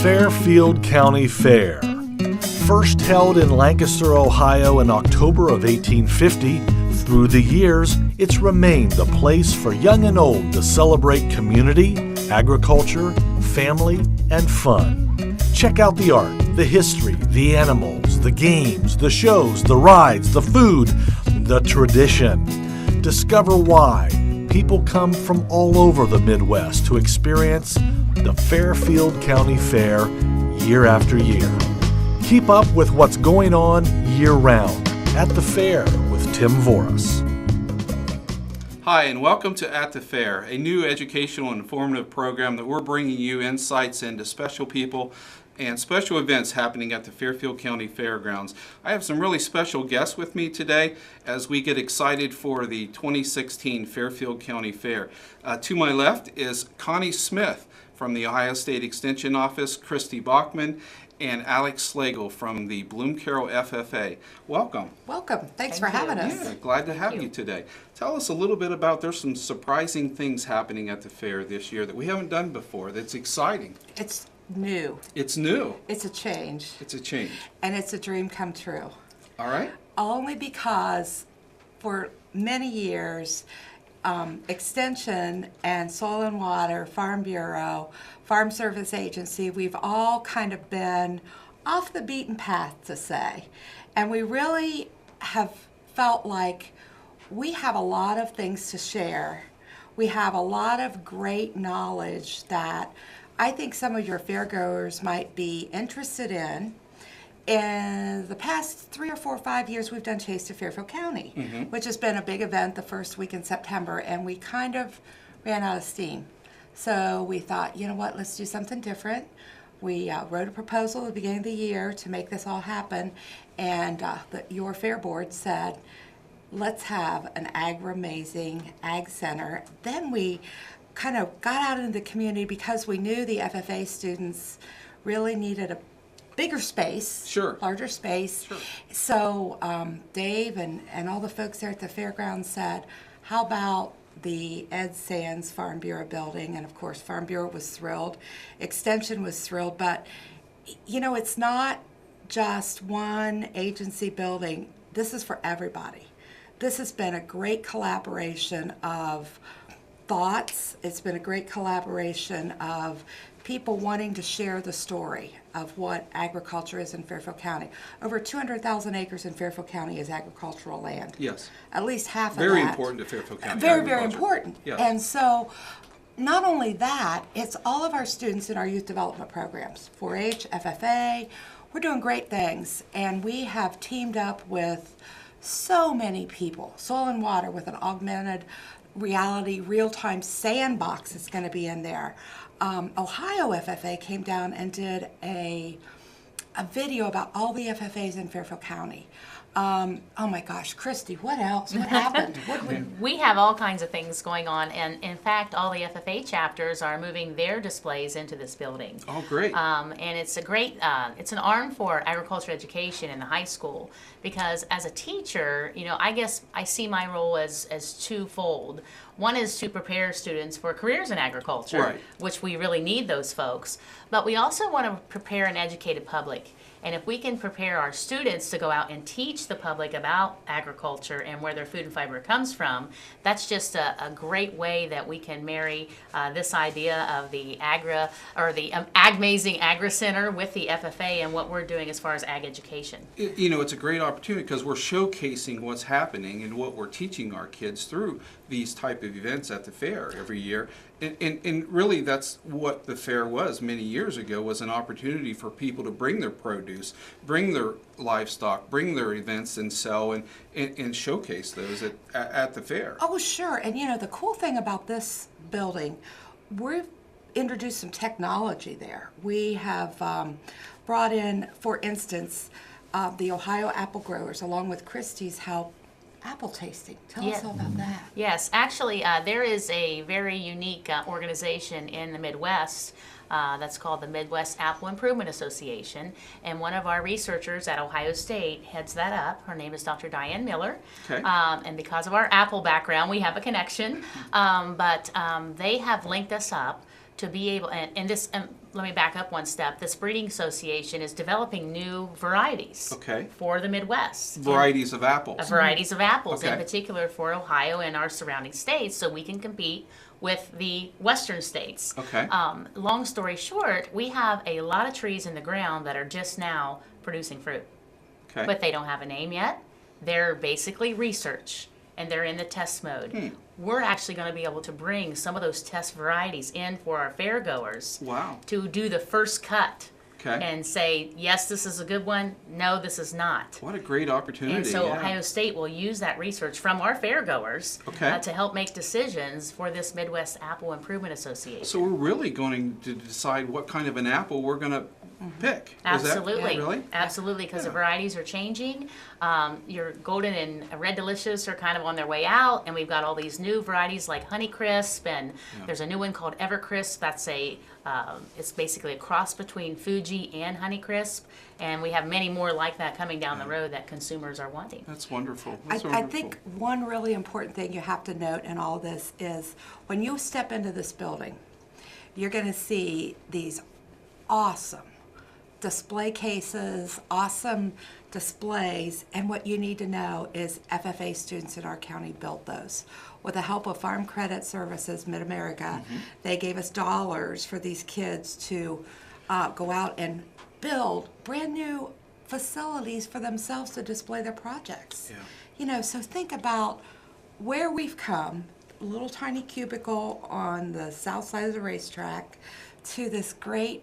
Fairfield County Fair. First held in Lancaster, Ohio in October of 1850, through the years, it's remained the place for young and old to celebrate community, agriculture, family, and fun. Check out the art, the history, the animals, the games, the shows, the rides, the food, the tradition. Discover why people come from all over the Midwest to experience the Fairfield County Fair year after year. Keep up with what's going on year-round at the fair with Tim Voris. Hi, and welcome to At the Fair, a new educational and informative program that we're bringing you insights into special people and special events happening at the Fairfield County Fairgrounds. I have some really special guests with me today as we get excited for the 2016 Fairfield County Fair. To my left is Connie Smith from the Ohio State Extension Office, Christy Bachman, and Alex Slagle from the Bloom Carroll FFA. Welcome. Welcome. Thanks for having us. Yeah, glad to have you today. Tell us a little bit about, there's some surprising things happening at the fair this year that we haven't done before that's exciting. It's new. It's new. It's a change. It's a change. And it's a dream come true. All right. Only because for many years, Extension and Soil and Water, Farm Bureau, Farm Service Agency, we've all kind of been off the beaten path, to say. And we really have felt like we have a lot of things to share. We have a lot of great knowledge that I think some of your fairgoers might be interested in. In the past 3 or 4 or 5 years, we've done Chase to Fairfield County, which has been a big event the first week in September, and we kind of ran out of steam. So we thought, you know what, let's do something different. We wrote a proposal at the beginning of the year to make this all happen, and your fair board said, let's have an AGmazing Ag Center. Then we kind of got out into the community because we knew the FFA students really needed a bigger space, sure, larger space. Sure. So Dave and all the folks there at the fairgrounds said, how about the Ed Sands Farm Bureau building? And of course, Farm Bureau was thrilled. Extension was thrilled. But, you know, it's not just one agency building. This is for everybody. This has been a great collaboration of thoughts. It's been a great collaboration of people wanting to share the story of what agriculture is in Fairfield County. Over 200,000 acres in Fairfield County is agricultural land. Yes. At least half of that. Very important to Fairfield County. Very, very important. Yes. And so not only that, it's all of our students in our youth development programs, 4-H, FFA. We're doing great things, and we have teamed up with so many people. Soil and Water with an augmented reality real-time sandbox is going to be in there. Ohio FFA came down and did a video about all the FFAs in Fairfield County. Oh my gosh, Christy, what else? What happened? We have all kinds of things going on, and in fact, all the FFA chapters are moving their displays into this building. Oh, great. And it's a great, it's an arm for agriculture education in the high school, because as a teacher, you know, I guess I see my role as twofold. One is to prepare students for careers in agriculture, right, which we really need those folks, but we also want to prepare an educated public. And if we can prepare our students to go out and teach the public about agriculture and where their food and fiber comes from, that's just a great way that we can marry this idea of the AGmazing Agri Center with the FFA and what we're doing as far as ag education. You know, it's a great opportunity because we're showcasing what's happening and what we're teaching our kids through these type of events at the fair every year. And really that's what the fair was many years ago, was an opportunity for people to bring their produce, bring their livestock, bring their events and sell and showcase those at the fair. Oh, sure. And you know, the cool thing about this building, we've introduced some technology there. We have brought in, for instance, the Ohio apple growers, along with Christie's help, apple tasting. Tell us all about that. Yes, actually, there is a very unique organization in the Midwest that's called the Midwest Apple Improvement Association, and one of our researchers at Ohio State heads that up. Her name is Dr. Diane Miller, okay. And because of our apple background, we have a connection, but they have linked us up to be able, and this, let me back up one step. This breeding association is developing new varieties Okay. for the Midwest. Varieties of apples. Varieties of apples, in Okay. particular for Ohio and our surrounding states, so we can compete with the western states. Okay. Long story short, we have a lot of trees in the ground that are just now producing fruit, Okay. but they don't have a name yet. They're basically research, and they're in the test mode. We're actually going to be able to bring some of those test varieties in for our fair goers Wow. to do the first cut Okay. and say, yes, this is a good one. No, this is not. What a great opportunity. And so yeah. Ohio State will use that research from our fairgoers Okay. to help make decisions for this Midwest Apple Improvement Association. So we're really going to decide what kind of an apple we're going to pick. Is that Absolutely. really? Absolutely, because the Yeah. varieties are changing. Your golden and red delicious are kind of on their way out, and we've got all these new varieties like Honeycrisp, and there's a new one called Evercrisp. That's it's basically a cross between Fuji and Honeycrisp, and we have many more like that coming down the road that consumers are wanting. That's wonderful. I That's wonderful. think one really important thing you have to note in all this is when you step into this building, you're going to see these awesome display cases, awesome displays, and what you need to know is FFA students in our county built those. With the help of Farm Credit Services Mid-America, they gave us dollars for these kids to go out and build brand new facilities for themselves to display their projects. Yeah. You know, so think about where we've come, a little tiny cubicle on the south side of the racetrack, to this great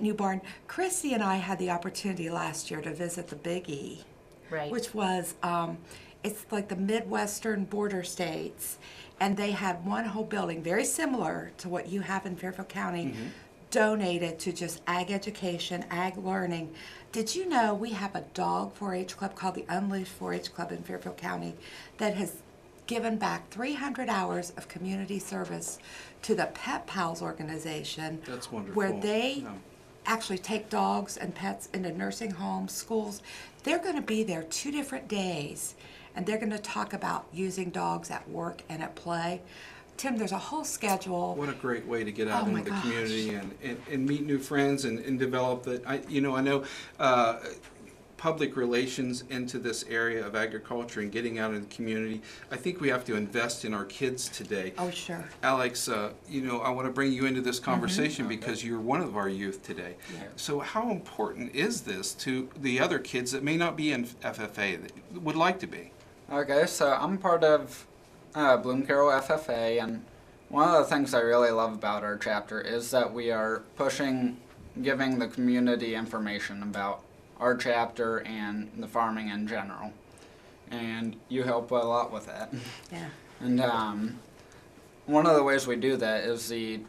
new barn. Christy and I had the opportunity last year to visit the Big E, Right. which was, it's like the Midwestern border states, and they had one whole building, very similar to what you have in Fairfield County, donated to just ag education, ag learning. Did you know we have a dog 4-H club called the Unleashed 4-H Club in Fairfield County that has given back 300 hours of community service to the Pet Pals organization. That's wonderful. Where they Yeah. actually take dogs and pets into nursing homes, schools. They're going to be there 2 different days, and they're going to talk about using dogs at work and at play. Tim, there's a whole schedule. What a great way to get out Oh my into the gosh. community and meet new friends and develop the, I know public relations into this area of agriculture and getting out in the community. I think we have to invest in our kids today. Oh, sure. Alex, I want to bring you into this conversation because you're one of our youth today. Yeah. So how important is this to the other kids that may not be in FFA that would like to be? Okay, so I'm part of Bloom Carroll FFA, and one of the things I really love about our chapter is that we are giving the community information about our chapter and the farming in general. And you help a lot with that. Yeah. And one of the ways we do that is the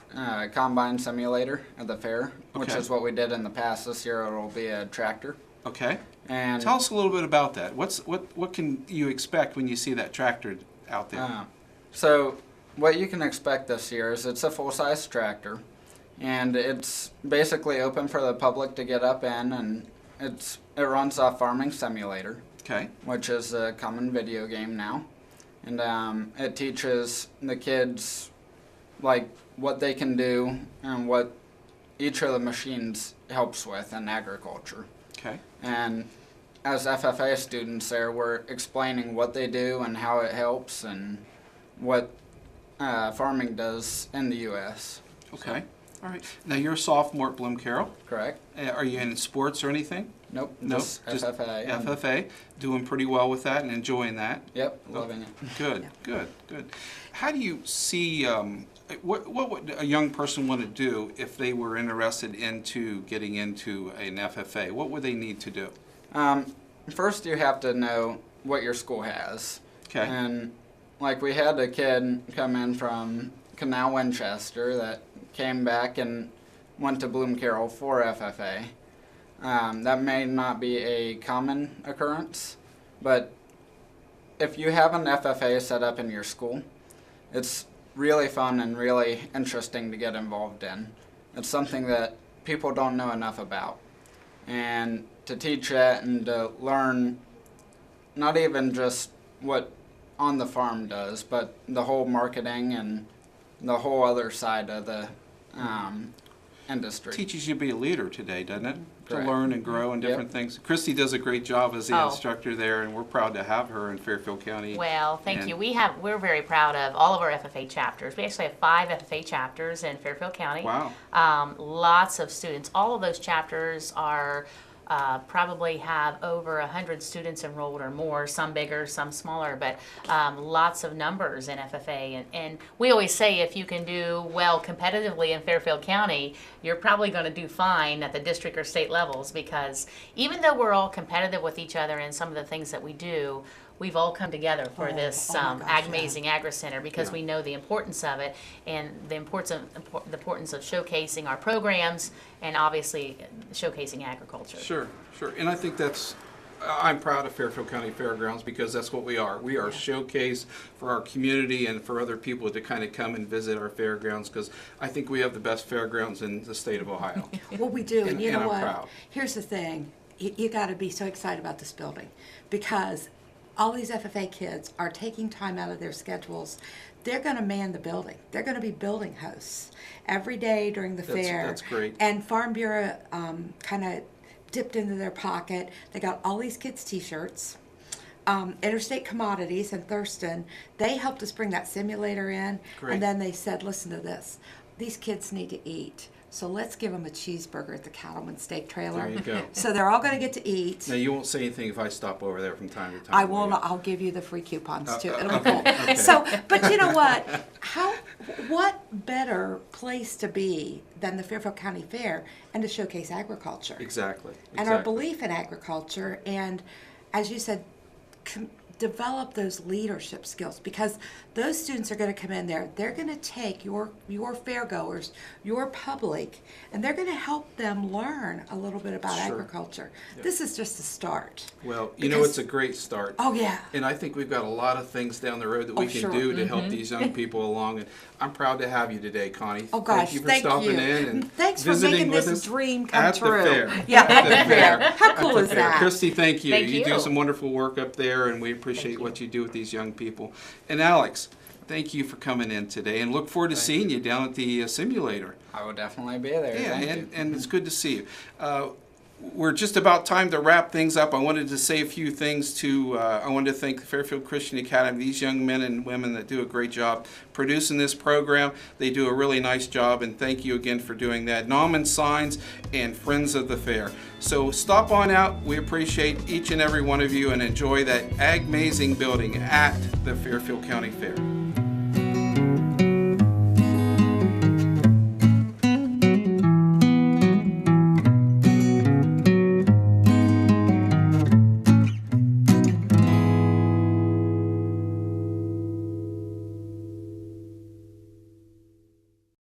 combine simulator at the fair, which Okay. is what we did in the past. This year it will be a tractor. Okay. And Tell us a little bit about that. What can you expect when you see that tractor out there? So what you can expect this year is it's a full-size tractor, and it's basically open for the public to get up in, and it runs off Farming Simulator, Okay. which is a common video game now, and it teaches the kids like what they can do and what each of the machines helps with in agriculture. Okay. And as FFA students there, we're explaining what they do and how it helps and what farming does in the U.S. Okay. All right. Now you're a sophomore at Bloom Carroll. Correct? Are you in sports or anything? Nope. Nope, Just just FFA. FFA. Doing pretty well with that and enjoying that. Yep. Loving it. Good. Good. Good. How do you see? What would a young person want to do if they were interested into getting into an FFA? What would they need to do? First, you have to know what your school has. Okay. And like we had a kid come in from Canal Winchester that came back and went to Bloom Carroll for FFA. That may not be a common occurrence, but if you have an FFA set up in your school, it's really fun and really interesting to get involved in. It's something that people don't know enough about. And to teach it and to learn not even just what on the farm does, but the whole marketing and the whole other side of the industry. Teaches you to be a leader today, doesn't it? Correct. To learn and grow and different things. Christy does a great job as the Oh. instructor there, and we're proud to have her in Fairfield County. Well, thank And- you. We're very proud of all of our FFA chapters. We actually have 5 FFA chapters in Fairfield County. Wow. Lots of students. All of those chapters are probably have over 100 students enrolled or more, some bigger, some smaller, but lots of numbers in FFA. And we always say if you can do well competitively in Fairfield County, you're probably going to do fine at the district or state levels, because even though we're all competitive with each other in some of the things that we do, we've all come together for this oh my gosh, AGmazing Agri Center, because Yeah. we know the importance of it and the importance of showcasing our programs and obviously showcasing agriculture. Sure, sure. And I think I'm proud of Fairfield County Fairgrounds because that's what we are. We are a showcase for our community and for other people to kind of come and visit our fairgrounds, because I think we have the best fairgrounds in the state of Ohio. Well, we do, and you And know I'm what? proud. Here's the thing. You got to be so excited about this building, because all these FFA kids are taking time out of their schedules. They're going to man the building. They're going to be building hosts every day during the fair. That's great. And Farm Bureau kind of dipped into their pocket. They got all these kids' T-shirts. Interstate Commodities and Thurston, they helped us bring that simulator in. Great. And then they said, listen to this. These kids need to eat. So let's give them a cheeseburger at the Cattleman Steak Trailer. There you go. So they're all going to get to eat. Now, you won't say anything if I stop over there from time to time. I will will not. I'll give you the free coupons too. It'll be okay, cool. okay. So, but you know what? What better place to be than the Fairfield County Fair and to showcase agriculture Exactly. and our exactly. belief in agriculture, and as you said, develop those leadership skills, because those students are going to come in there. They're going to take your fairgoers, your public, and they're going to help them learn a little bit about Sure. agriculture. This is just a start. Well, you know, Because- it's a great start. Oh yeah. And I think we've got a lot of things down the road that we Oh, can sure. do to help these young people along. And I'm proud to have you today, Connie. Oh gosh, thank you for thank stopping you. in and Thanks for visiting making with this us dream come at true. The fair. Yeah, at the fair. fair. How cool At the is fair. that? Christy, thank you. Thank You do you. some wonderful work up there, and we appreciate what you do with these young people. And Alex, thank you for coming in today, and look forward to seeing you down at the simulator. I will definitely be there. Yeah, Thank you. and it's good to see you. We're just about time to wrap things up. I wanted to say a few things I wanted to thank the Fairfield Christian Academy, these young men and women that do a great job producing this program. They do a really nice job, and thank you again for doing that. Nauman Signs and Friends of the Fair. So stop on out. We appreciate each and every one of you, and enjoy that AGmazing building at the Fairfield County Fair.